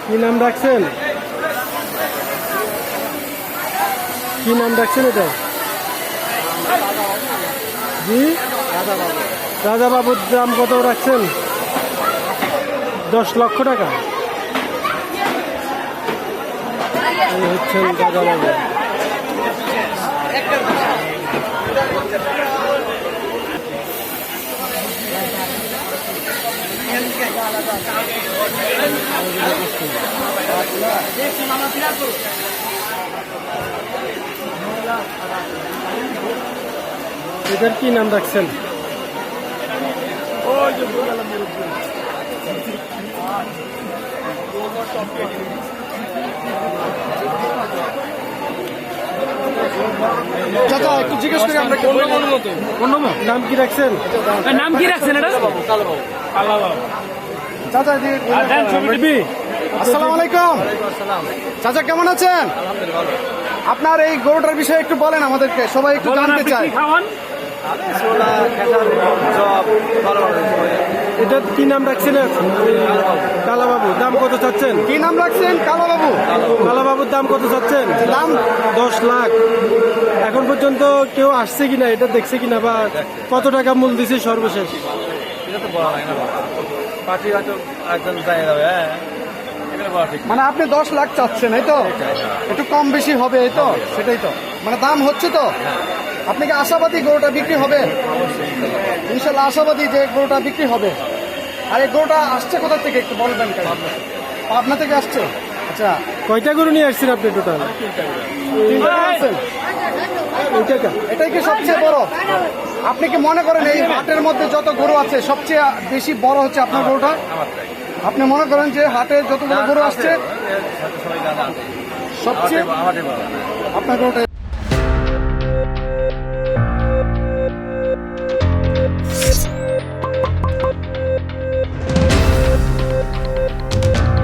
কি নাম রাখছেন? কি নাম রাখছেন এটা? জি, রাজা বাবুর দাম কত রাখছেন? 10 লক্ষ টাকা। এই হচ্ছেন রাজা বাবু। এটার কি নাম রাখছেন? চাচা একটু জিজ্ঞেস করি আমরা নাম কি রাখছেন? নাম কি রাখছেন এটা? চাচা আসসালামু আলাইকুম। চাচা কেমন আছেন? আপনার এই গরুটার বিষয়ে একটু বলেন আমাদেরকে, সবাই একটু জানতে চায়। এটার কি নাম রাখছেন? কালাবাবু। দাম কত চাচ্ছেন? কি নাম রাখছেন? কালো বাবু। কালাবাবুর দাম কত চাচ্ছেন? দাম 10 লাখ। এখন পর্যন্ত কেউ আসছে কিনা, এটা দেখছে কিনা, বা কত টাকা মূল দিছে সর্বশেষ? মানে আপনি 10 লাখ চাচ্ছেন, এই তো? একটু কম বেশি হবে, এই তো? সেটাই তো, মানে দাম হচ্ছে তো? আপনি কি আশাবাদী গরুটা বিক্রি হবে? ইনশাল্লাহ আশাবাদী যে গরুটা বিক্রি হবে। আর এই গরুটা আসছে কোথা থেকে একটু বলবেন? পাবনা থেকে আসছে। আচ্ছা, কয়টা গরু নিয়ে আসছেন আপনি টোটাল? 3টা আনছেন। এটাই কি সবচেয়ে বড়? আপনি কি মনে করেন এই হাটের মধ্যে যত গরু আছে সবচেয়ে বেশি বড় হচ্ছে আপনার গরুটা? আপনি মনে করেন যে হাটে যতগুলো গরু আসছে সবচেয়ে আপনার গরুটা